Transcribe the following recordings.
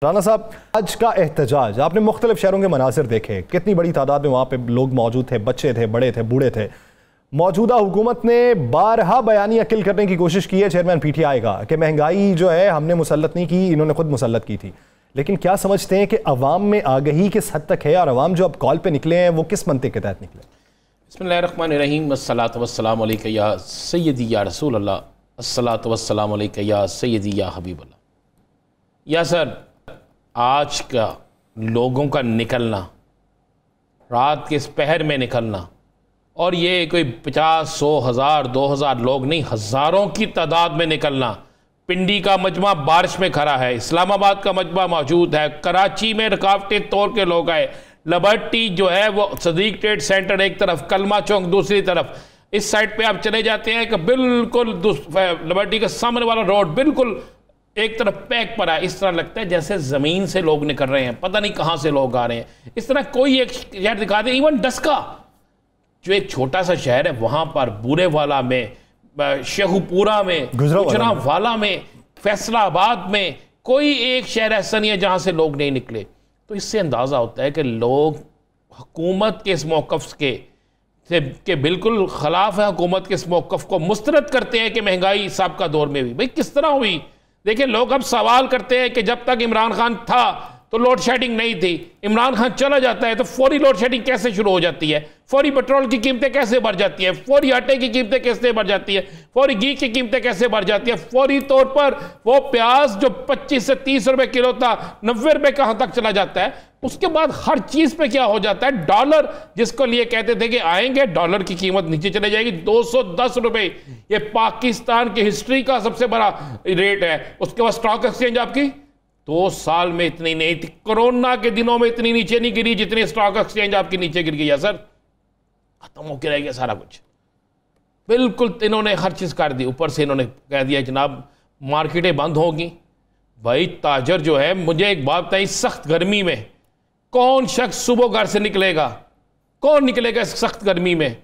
राना साहब, आज का एहतजाज आपने मुख्तलिफ शहरों के मनासिर देखे, कितनी बड़ी तादाद में वहाँ पे लोग मौजूद थे, बच्चे थे, बड़े थे, बूढ़े थे। मौजूदा हुकूमत ने बारहा बयानियाँ किल करने की कोशिश की है चेयरमैन पीटीआई का कि महंगाई जो है हमने मुसल्लत नहीं की, इन्होंने खुद मुसल्लत की थी। लेकिन क्या समझते हैं कि अवाम में आगही किस हद तक है और अवाम जो अब कॉल पर निकले हैं वो किस मंतिक के तहत निकले? बिस्मिल्लाहिर्रहमानिर्रहीम, अस्सलातु वस्सलामु अलैका या सय्यदी या रसूल अल्लाह, अस्सलातु वस्सलामु अलैका या सय्यदी या हबीब अल्लाह। या सर, आज का लोगों का निकलना, रात के इस पहर में निकलना, और ये कोई 50, 100, 1000, 2000 लोग नहीं, हज़ारों की तादाद में निकलना। पिंडी का मजमा बारिश में खड़ा है, इस्लामाबाद का मजमा मौजूद है, कराची में रुकावटें तोड़ के लोग आए, लिबर्टी जो है वो सदीक ट्रेड सेंटर एक तरफ, कलमा चौक दूसरी तरफ, इस साइड पे आप चले जाते हैं कि बिल्कुल लिबर्टी के सामने वाला रोड बिल्कुल एक तरफ पैक पड़ा है। इस तरह लगता है जैसे ज़मीन से लोग निकल रहे हैं, पता नहीं कहाँ से लोग आ रहे हैं। इस तरह कोई एक शहर दिखा दे, इवन डस्का जो एक छोटा सा शहर है, वहाँ पर बूरेवाला में, शेखुपुरा में, गुजरांवाला में, फैसलाबाद में, कोई एक शहर ऐसा नहीं है जहाँ से लोग नहीं निकले। तो इससे अंदाज़ा होता है कि लोग हुकूमत के इस मौक़िफ़ के बिल्कुल ख़िलाफ़ है, हुकूमत के इस मौक़िफ़ को मुस्तरद करते हैं कि महंगाई साबिक़ा दौर में हुई। भाई किस तरह हुई? देखिए, लोग अब सवाल करते हैं कि जब तक इमरान खान था तो लोड शेडिंग नहीं थी, इमरान खान चला जाता है तो फौरी लोड शेडिंग कैसे शुरू हो जाती है, फौरी पेट्रोल की कीमतें कैसे बढ़ जाती है, फौरी आटे की कीमतें कैसे बढ़ जाती है, फौरी घी की कीमतें कैसे बढ़ जाती है, फौरी तौर पर वो प्याज जो 25 से 30 रुपए किलो था 90 रुपए कहाँ तक चला जाता है। उसके बाद हर चीज पे क्या हो जाता है, डॉलर जिसको लिए कहते थे कि आएंगे, डॉलर की कीमत नीचे चले जाएगी 210 रुपए। ये पाकिस्तान की हिस्ट्री का सबसे बड़ा रेट है। उसके बाद स्टॉक एक्सचेंज आपकी 2 साल में इतनी नहीं थी, कोरोना के दिनों में इतनी नीचे नहीं गिरी जितनी स्टॉक एक्सचेंज आपकी नीचे गिर गई है। सर खत्म होकर रह गया सारा कुछ, बिल्कुल इन्होंने हर चीज कर दी। ऊपर से इन्होंने कह दिया जनाब मार्केटें बंद होगी। भाई ताजर जो है, मुझे एक बात बताइए, सख्त गर्मी में कौन शख्स सुबह घर से निकलेगा? कौन निकलेगा इस सख्त गर्मी में?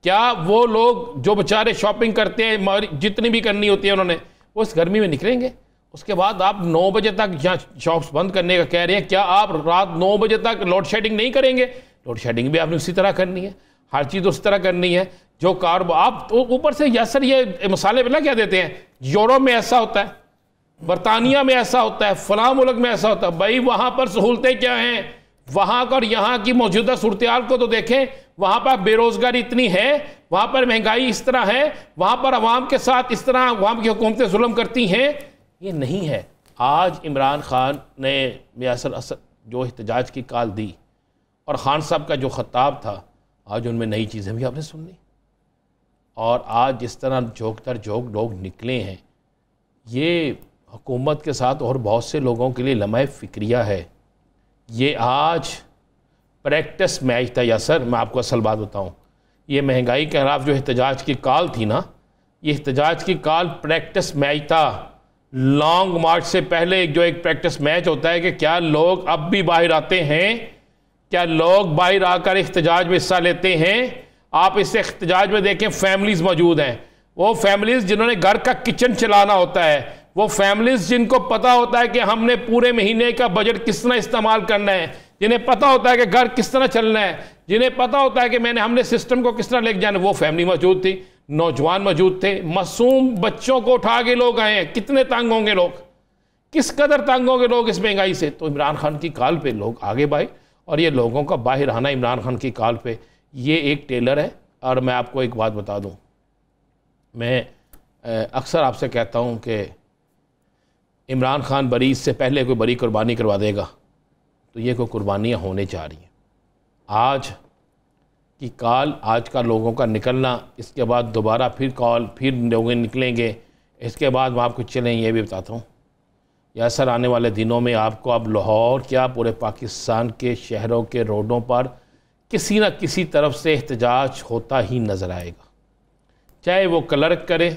क्या वो लोग जो बेचारे शॉपिंग करते हैं, जितनी भी करनी होती है उन्होंने, वो इस गर्मी में निकलेंगे? उसके बाद आप 9 बजे तक यहाँ शॉप्स बंद करने का कह रहे हैं, क्या आप रात 9 बजे तक लोड शेडिंग नहीं करेंगे? लोड शेडिंग भी आपने उसी तरह करनी है, हर चीज़ उस तरह करनी है। जो कार आप ऊपर से यसर ये मसाले बिना क्या देते हैं, यूरोप में ऐसा होता है, बरतानिया में ऐसा होता है, फलां मुल्क में ऐसा होता है। भाई वहाँ पर सहूलतें क्या हैं? वहाँ पर यहाँ की मौजूदा सूरत हाल को तो देखें। वहाँ पर बेरोजगारी इतनी है, वहाँ पर महंगाई इस तरह है, वहाँ पर अवाम के साथ इस तरह अवाम की हुकूमतें जुल्म करती हैं। ये नहीं है। आज इमरान खान ने यासर असद जो एहतजाज की कॉल दी और खान साहब का जो खिताब था, आज उनमें नई चीज़ें भी आपने सुन ली। और आज जिस तरह जोक तर जोक लोग निकले हैं, ये हुकूमत के साथ और बहुत से लोगों के लिए लम्हा फ़िक्रिया है। ये आज प्रैक्टिस मैच था। यासर मैं आपको असल बात बताऊँ, ये महंगाई के खिलाफ जो एहतजाज की कॉल थी ना, ये एहतजाज की कॉल प्रैक्टिस मैच था। लॉन्ग मार्च से पहले जो एक प्रैक्टिस मैच होता है कि क्या लोग अब भी बाहर आते हैं, क्या लोग बाहर आकर एहतजाज में हिस्सा लेते हैं। आप इस एहतजाज में देखें, फैमिलीज़ मौजूद हैं, वो फैमिलीज़ जिन्होंने घर का किचन चलाना होता है, वो फैमिलीज़ जिनको पता होता है कि हमने पूरे महीने का बजट किस तरह इस्तेमाल करना है, जिन्हें पता होता है कि घर किस तरह चलना है, जिन्हें पता होता है कि हमने सिस्टम को किस तरह लेके जाना, वो फैमिली मौजूद थी, नौजवान मौजूद थे, मासूम बच्चों को उठा के लोग आए हैं। कितने तंग होंगे लोग, किस कदर तंग होंगे लोग इस महंगाई से। तो इमरान खान की कॉल पे लोग आगे बढ़े, और ये लोगों का बाहर आना इमरान खान की कॉल पे, ये एक टेलर है। और मैं आपको एक बात बता दूं, मैं अक्सर आपसे कहता हूं कि इमरान खान बरी इससे पहले कोई बड़ी कुर्बानी करवा देगा, तो ये कोई कुर्बानियाँ होने जा रही हैं। आज की कॉल, आज का लोगों का निकलना, इसके बाद दोबारा फिर कॉल, फिर लोग निकलेंगे, इसके बाद मैं आपको चलें ये भी बताता हूँ। यासर आने वाले दिनों में आपको अब लाहौर क्या पूरे पाकिस्तान के शहरों के रोडों पर किसी न किसी तरफ से एहतजाज होता ही नज़र आएगा। चाहे वो क्लर्क करें,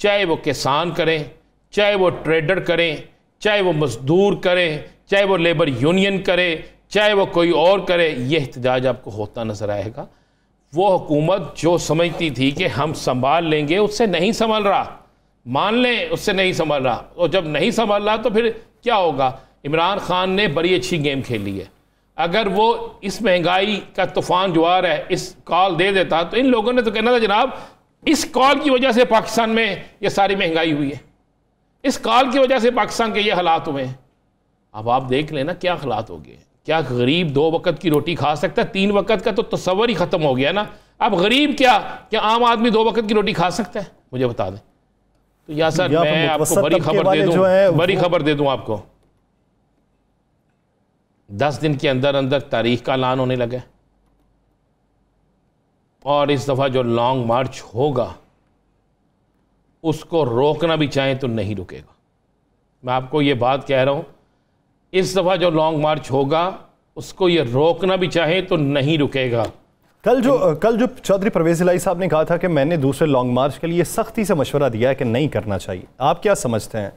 चाहे वो किसान करें, चाहे वो ट्रेडर करें, चाहे वो मजदूर करें, चाहे वो लेबर यूनियन करे, चाहे वो कोई और करे, ये एहतजाज आपको होता नज़र आएगा। वो हुकूमत जो समझती थी कि हम संभाल लेंगे, उससे नहीं संभल रहा। मान लें उससे नहीं संभल रहा, और जब नहीं संभल रहा तो फिर क्या होगा? इमरान खान ने बड़ी अच्छी गेम खेली है। अगर वो इस महंगाई का तूफान जो आ रहा है इस कॉल दे देता तो इन लोगों ने तो कहना था जनाब इस कॉल की वजह से पाकिस्तान में ये सारी महंगाई हुई है, इस कॉल की वजह से पाकिस्तान के ये हालात हुए हैं। अब आप देख लेना क्या हालात हो गए। क्या गरीब 2 वक्त की रोटी खा सकता है? 3 वक्त का तो तस्वर ही खत्म हो गया ना। अब गरीब क्या आम आदमी 2 वक्त की रोटी खा सकता है? मुझे बता दें। तो या सर मैं आपको बड़ी खबर दे दूं आपको, 10 दिन के अंदर अंदर तारीख का ऐलान होने लगा और इस दफ़ा जो लॉन्ग मार्च होगा उसको रोकना भी चाहें तो नहीं रुकेगा। मैं आपको ये बात कह रहा हूं, इस दफ़ा जो लॉन्ग मार्च होगा उसको ये रोकना भी चाहे तो नहीं रुकेगा। कल जो चौधरी परवेज़ इलाही साहब ने कहा था कि मैंने दूसरे लॉन्ग मार्च के लिए सख्ती से मशवरा दिया है कि नहीं करना चाहिए, आप क्या समझते हैं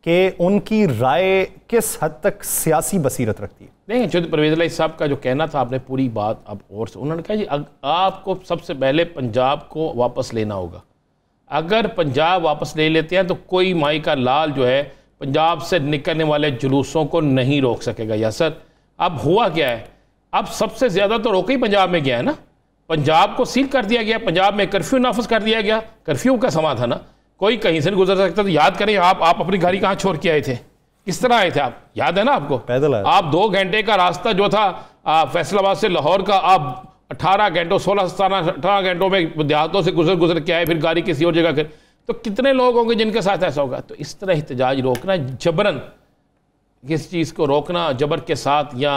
कि उनकी राय किस हद तक सियासी बसीरत रखती है? नहीं, चौधरी परवेज़ इलाही साहब का जो कहना था आपने पूरी बात अब और से उन्होंने कहा जी आपको सबसे पहले पंजाब को वापस लेना होगा। अगर पंजाब वापस ले लेते हैं तो कोई माई का लाल जो है पंजाब से निकलने वाले जुलूसों को नहीं रोक सकेगा। या सर अब हुआ क्या है, अब सबसे ज़्यादा तो रोक ही पंजाब में गया है ना। पंजाब को सील कर दिया गया, पंजाब में कर्फ्यू नाफिज कर दिया गया। कर्फ्यू का समा था ना, कोई कहीं से नहीं गुजर सकता। तो याद करें आप अपनी गाड़ी कहाँ छोड़ के आए थे, किस तरह आए थे आप, याद है ना आपको? पैदल आए। आप 2 घंटे का रास्ता जो था फैसलाबाद से लाहौर का, आप 18 घंटों 18 घंटों में देहातों से गुजर के आए, फिर गाड़ी किसी और जगह कर। तो कितने लोग होंगे जिनके साथ ऐसा होगा? तो इस तरह एहतजाज रोकना, जबरन किस चीज़ को रोकना जबर के साथ या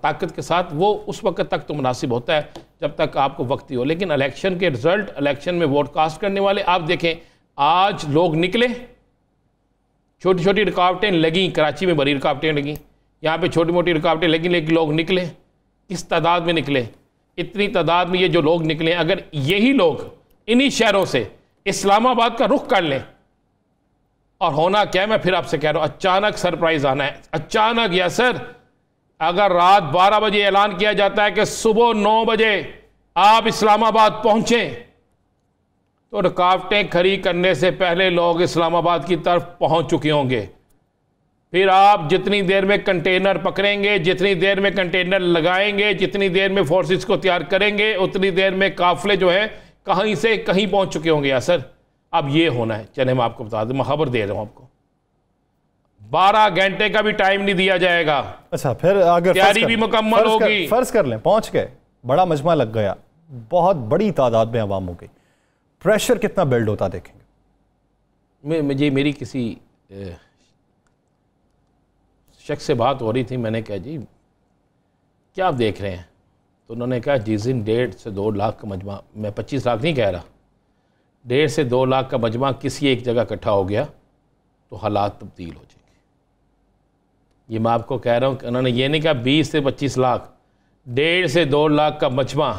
ताकत के साथ, वो उस वक्त तक तो मुनासिब होता है जब तक आपको वक्त ही हो। लेकिन इलेक्शन के रिजल्ट, इलेक्शन में वोट कास्ट करने वाले, आप देखें आज लोग निकले, छोटी छोटी रुकावटें लगी, कराची में बड़ी रुकावटें लगी, यहाँ पे छोटी मोटी रुकावटें लगी, लेकिन लोग निकले। किस तादाद में निकले? इतनी तादाद में ये जो लोग निकले, अगर यही लोग इन्हीं शहरों से इस्लामाबाद का रुख कर लें, और होना क्या है मैं फिर आपसे कह रहा हूं, अचानक सरप्राइज आना है, अचानक। या सर अगर रात 12 बजे ऐलान किया जाता है कि सुबह 9 बजे आप इस्लामाबाद पहुंचें, तो रुकावटें खड़ी करने से पहले लोग इस्लामाबाद की तरफ पहुंच चुके होंगे। फिर आप जितनी देर में कंटेनर पकड़ेंगे, जितनी देर में कंटेनर लगाएंगे, जितनी देर में फोर्सेस को तैयार करेंगे, उतनी देर में काफिले जो है कहीं से कहीं पहुंच चुके होंगे। या सर अब ये होना है। चले मैं आपको बता दूं, मैं खबर दे रहा हूं आपको, 12 घंटे का भी टाइम नहीं दिया जाएगा। अच्छा, फिर अगर तैयारी भी मुकम्मल होगी। फर्ज कर लें पहुंच गए, बड़ा मजमा लग गया, बहुत बड़ी तादाद में आवाम हो गई, प्रेशर कितना बिल्ड होता देखेंगे? मुझे मेरी किसी शख्स से बात हो रही थी, मैंने कहा जी क्या आप देख रहे हैं? तो उन्होंने कहा जिस दिन 1.5 से 2 लाख का मजमा, मैं 25 लाख नहीं कह रहा, 1.5 से 2 लाख का मजमा किसी एक जगह इकट्ठा हो गया तो हालात तब्दील हो जाएंगे। ये मैं आपको कह रहा हूँ कि उन्होंने ये नहीं कहा 20 से 25 लाख, 1.5 से 2 लाख का मजमा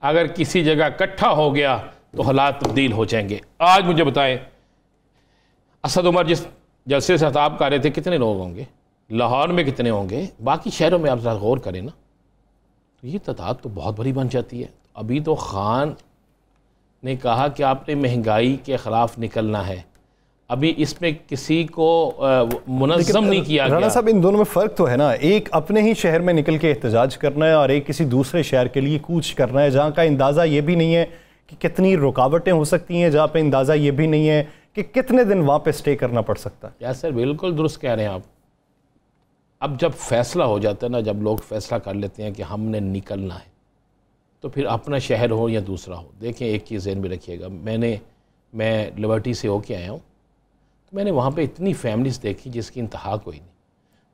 अगर किसी जगह इकट्ठा हो गया तो हालात तब्दील हो जाएंगे। आज मुझे बताएं, असद उमर जिस जलसे से खिताब कर रहे थे, कितने लोग होंगे? लाहौर में कितने होंगे? बाकी शहरों में आप ज़रा गौर करें ना, तो ये तादाद तो बहुत बड़ी बन जाती है। अभी तो खान ने कहा कि आपने महंगाई के ख़िलाफ़ निकलना है, अभी इसमें किसी को मुनज़्ज़म नहीं किया गया। राणा साहब, इन दोनों में फ़र्क तो है ना, एक अपने ही शहर में निकल के एहतजाज करना है और एक किसी दूसरे शहर के लिए कूच करना है, जहाँ का अंदाज़ा ये भी नहीं है कि कितनी रुकावटें हो सकती हैं, जहाँ पे अंदाज़ा ये भी नहीं है कि कितने दिन वहाँ पे स्टे करना पड़ सकता है। या सर बिल्कुल दुरुस्त कह रहे हैं आप। अब जब फैसला हो जाता है ना, जब लोग फैसला कर लेते हैं कि हमने निकलना है, तो फिर अपना शहर हो या दूसरा हो, देखें एक चीज़ ज़हन में रखिएगा, मैं लिबर्टी से होके आया हूँ, तो मैंने वहाँ पे इतनी फैमिलीज़ देखी जिसकी इंतहा कोई नहीं।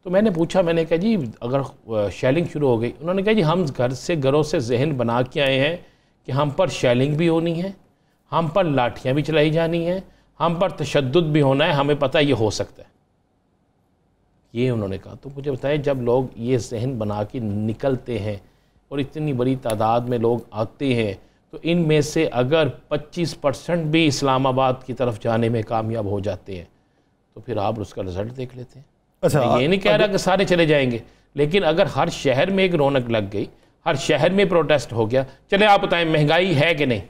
तो मैंने पूछा, मैंने कहा जी अगर शेलिंग शुरू हो गई, उन्होंने कहा जी हम घरों से जहन बना के आए हैं कि हम पर शेलिंग भी होनी है, हम पर लाठियाँ भी चलाई जानी हैं, हम पर तशद्दुद भी होना है, हमें पता ये हो सकता है, ये उन्होंने कहा। तो मुझे बताएं, जब लोग ये जहन बना के निकलते हैं और इतनी बड़ी तादाद में लोग आते हैं, तो इनमें से अगर 25% भी इस्लामाबाद की तरफ जाने में कामयाब हो जाते हैं, तो फिर आप उसका रिजल्ट देख लेते हैं। अच्छा, मैं ये नहीं कह रहा कि सारे चले जाएंगे, लेकिन अगर हर शहर में एक रौनक लग गई, हर शहर में प्रोटेस्ट हो गया। चले आप बताएं महंगाई है कि नहीं?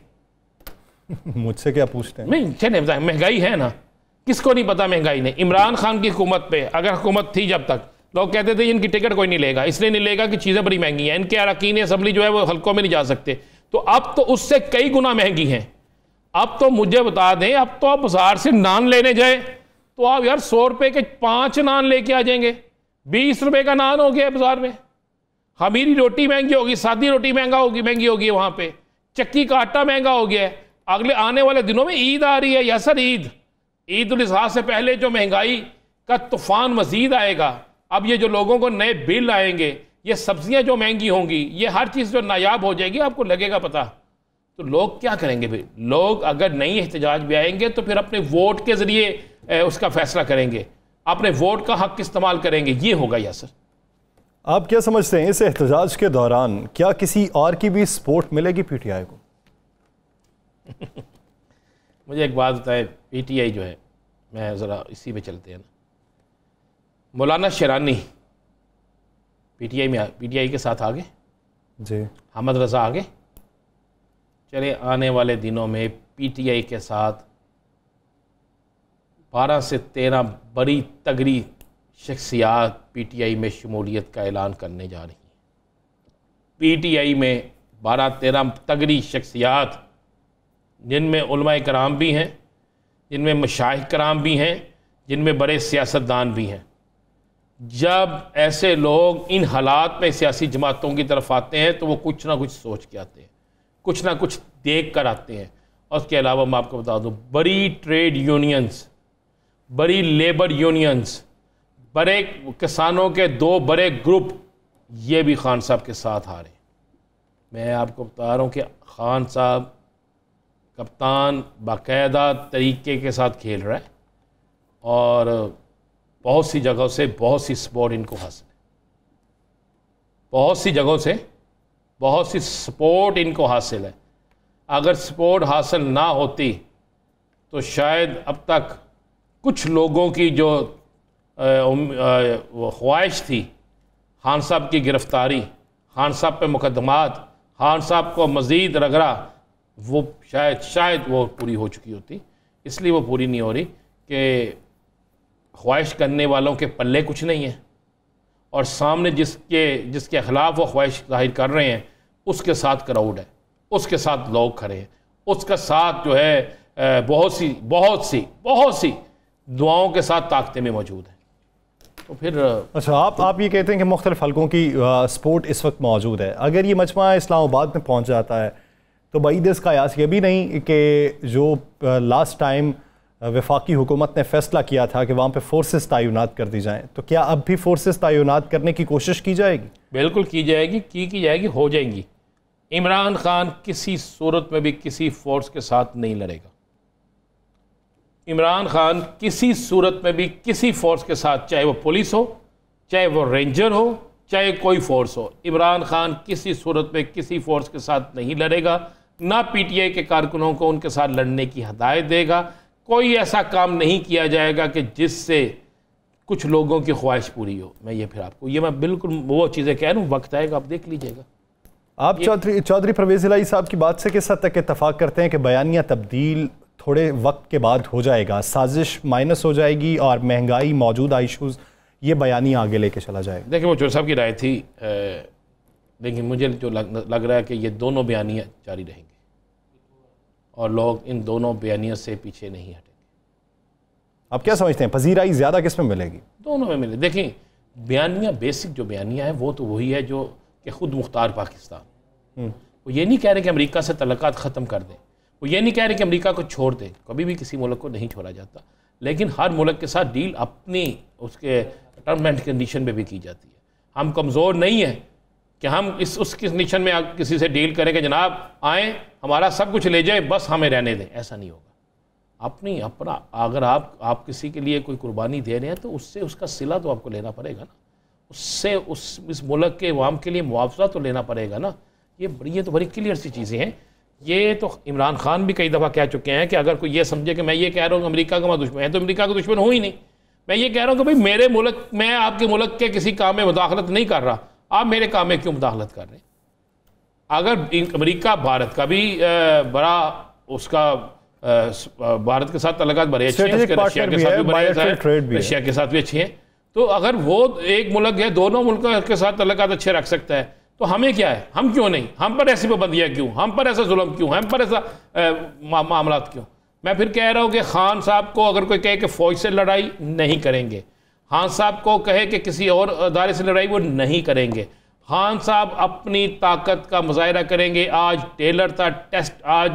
मुझसे क्या पूछते हैं? नहीं, चले बताएं महंगाई है ना, किसको नहीं पता महंगाई नहीं? इमरान खान की हुकूमत पे अगर हुकूमत थी जब तक, लोग कहते थे इनकी टिकट कोई नहीं लेगा, इसलिए नहीं लेगा कि चीज़ें बड़ी महंगी हैं, इनके अरकान असम्बली जो है वो हल्कों में नहीं जा सकते। तो अब तो उससे कई गुना महंगी हैं। अब तो मुझे बता दें, अब तो आप बाजार से नान लेने जाए तो आप यार 100 रुपये के 5 नान लेके आ जाएंगे। 20 रुपये का नान हो गया बाजार में। खमीरी रोटी महंगी होगी, सादी रोटी महंगी होगी वहाँ पे, चक्की का आटा महंगा हो गया है। अगले आने वाले दिनों में ईद आ रही है, या सर ईद उल अज़हा से पहले जो महंगाई का तूफान मजीद आएगा। अब ये जो लोगों को नए बिल आएंगे, ये सब्जियां जो महंगी होंगी, ये हर चीज़ जो नायाब हो जाएगी, आपको लगेगा पता। तो लोग क्या करेंगे भाई? लोग अगर नई एहतजाज भी आएंगे तो फिर अपने वोट के ज़रिए उसका फैसला करेंगे, अपने वोट का हक इस्तेमाल करेंगे। ये होगा या सर? आप क्या समझते हैं इस एहतजाज के दौरान क्या किसी और की भी सपोर्ट मिलेगी पीटीआई को? मुझे एक बात बताएं, पीटीआई जो है, मैं ज़रा इसी में चलते हैं ना, मौलाना शेरानी पीटीआई के साथ आगे जी, अहमद रज़ा आगे चले। आने वाले दिनों में पीटीआई के साथ 12 से 13 बड़ी तगड़ी शख्सियात पीटीआई में शमूलियत का ऐलान करने जा रही हैं। पीटीआई में 12-13 तगड़ी शख्सियात, जिनमें उलमाए कराम भी हैं, जिनमें मशाइख कराम भी हैं, जिनमें बड़े सियासतदान भी हैं। जब ऐसे लोग इन हालात में सियासी जमातों की तरफ आते हैं तो वो कुछ ना कुछ सोच के आते हैं, कुछ ना कुछ देख कर आते हैं। और उसके अलावा मैं आपको बता दूं, बड़ी ट्रेड यूनियंस, बड़ी लेबर यूनियंस, बड़े किसानों के 2 बड़े ग्रुप, ये भी खान साहब के साथ आ रहे हैं। मैं आपको बता रहा हूँ कि खान साहब कप्तान बाकायदा तरीके के साथ खेल रहा है और बहुत सी जगहों से बहुत सी सपोर्ट इनको हासिल है, बहुत सी जगहों से बहुत सी सपोर्ट इनको हासिल है। अगर सपोर्ट हासिल ना होती तो शायद अब तक कुछ लोगों की जो ख्वाहिश थी, खान साहब की गिरफ्तारी, खान साहब पे मुकदमात, खान साहब को मज़ीद रगड़ा, वो शायद वो पूरी हो चुकी होती। इसलिए वो पूरी नहीं हो रही कि ख्वाहिश करने वालों के पल्ले कुछ नहीं है और सामने जिसके ख़िलाफ़ वो ख्वाहिश जाहिर कर रहे हैं उसके साथ क्राउड है, उसके साथ लोग खड़े हैं, उसके साथ जो है बहुत सी दुआओं के साथ ताकतें में मौजूद हैं। तो फिर अच्छा, आप ये कहते हैं कि मुख्तलिफ हल्कों की सपोर्ट इस वक्त मौजूद है। अगर ये मजमा इस्लामाबाद में पहुँच जाता है तो बईद इसका यास ये भी नहीं कि जो लास्ट टाइम वफाकी हुकूमत ने फ़ैसला किया था कि वहाँ पे फोर्सेस तैनात कर दी जाएँ, तो क्या अब भी फोर्सेस तैनात करने की कोशिश की जाएगी? बिल्कुल की जाएगी, की जाएगी, हो जाएंगी। इमरान खान किसी सूरत में भी किसी फोर्स के साथ नहीं लड़ेगा। इमरान खान किसी सूरत में भी किसी फोर्स के साथ, चाहे वो पुलिस हो, चाहे वो रेंजर हो, चाहे कोई फोर्स हो, इमरान खान किसी सूरत में किसी फोर्स के साथ नहीं लड़ेगा। ना पीटीआई के कारकुनों को उनके साथ लड़ने की हदायत देगा। कोई ऐसा काम नहीं किया जाएगा कि जिससे कुछ लोगों की ख्वाहिश पूरी हो। मैं बिल्कुल वो चीज़ें कह रहा हूँ, वक्त आएगा, आप देख लीजिएगा। आप चौधरी परवेज़ इलाही साहब की बात से किस हद तक इत्तफाक करते हैं कि बयानिया तब्दील थोड़े वक्त के बाद हो जाएगा, साजिश माइनस हो जाएगी और महंगाई, मौजूदा इशूज़, ये बयानिया आगे लेके चला जाएगा? देखिए, वो चौधरी साहब की राय थी, लेकिन मुझे जो लग रहा है कि ये दोनों बयानियाँ जारी रहेंगे और लोग इन दोनों बयानियों से पीछे नहीं हटेंगे। आप क्या समझते हैं, पजीराई ज़्यादा किस में मिलेगी? दोनों में मिले। देखें, बयानियाँ, बेसिक जो बयानियाँ हैं वो तो वही है जो कि खुद मुख्तार पाकिस्तान, वो ये नहीं कह रहे कि अमेरिका से तल्लुकात ख़त्म कर दें, वो ये नहीं कह रहे कि अमेरिका को छोड़ दें, कभी भी किसी मुल्क को नहीं छोड़ा जाता, लेकिन हर मुल्क के साथ डील अपनी उसके टर्म एंड कंडीशन में भी की जाती है। हम कमज़ोर नहीं हैं कि हम उस कंडीशन में किसी से डील करें कि जनाब आएँ, हमारा सब कुछ ले जाए, बस हमें रहने दें, ऐसा नहीं होगा। अपना अगर आप किसी के लिए कोई कुर्बानी दे रहे हैं तो उससे उसका सिला तो आपको लेना पड़ेगा ना, उससे इस मुल्क के अवाम के लिए मुआवजा तो लेना पड़ेगा ना। ये तो बड़ी क्लियर सी चीज़ें हैं। ये तो इमरान खान भी कई दफ़ा कह चुके हैं कि अगर कोई ये समझे कि मैं ये कह रहा हूँ अमेरिका का मैं दुश्मन है, तो अमेरिका का दुश्मन हूँ ही नहीं। मैं ये कह रहा हूँ कि भाई मेरे मुल्क, मैं आपके मुल्क के किसी काम में मुदाखलत नहीं कर रहा, आप मेरे काम में क्यों मुदाखलत कर रहे हैं? अगर अमेरिका, भारत का भी बड़ा उसका भारत के साथ तल्लुकात बड़े अच्छे हैं, रशिया के साथ भी बड़े हैं, रशिया के साथ भी अच्छे हैं, तो अगर वो एक मुल्क है, दोनों मुल्कों के साथ तल्लुकात अच्छे रख सकता है, तो हमें क्या है, हम क्यों नहीं, हम पर ऐसी पाबंदियाँ क्यों, हम पर ऐसा जुल्म क्यों, हम पर ऐसा मामला क्यों। मैं फिर कह रहा हूँ कि खान साहब को अगर कोई कहे कि फ़ौज से लड़ाई नहीं करेंगे, खान साहब को कहे कि किसी और अदारे से लड़ाई वो नहीं करेंगे, खान साहब अपनी ताकत का मुजाहरा करेंगे। आज टेलर था टेस्ट, आज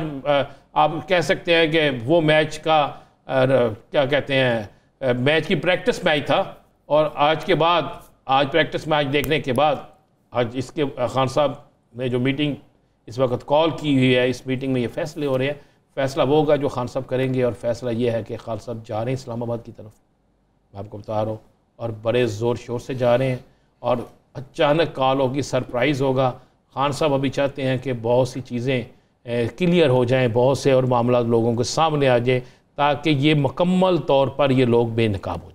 आप कह सकते हैं कि वो मैच का क्या कहते हैं, मैच की प्रैक्टिस मैच था, और आज के बाद, आज प्रैक्टिस मैच देखने के बाद, आज इसके खान साहब ने जो मीटिंग इस वक्त कॉल की हुई है, इस मीटिंग में ये फैसले हो रहे हैं। फैसला वो होगा जो खान साहब करेंगे, और फैसला ये है कि खान साहब जा रहे हैं इस्लामाबाद की तरफ, मैं आपको बता रहा हूँ, और बड़े ज़ोर शोर से जा रहे हैं, और अचानक कॉल होगी, सरप्राइज़ होगा। खान साहब अभी चाहते हैं कि बहुत सी चीज़ें क्लियर हो जाएं, बहुत से और मामला लोगों के सामने आ जाए, ताकि ये मुकम्मल तौर पर ये लोग बेनकाब हो जाए।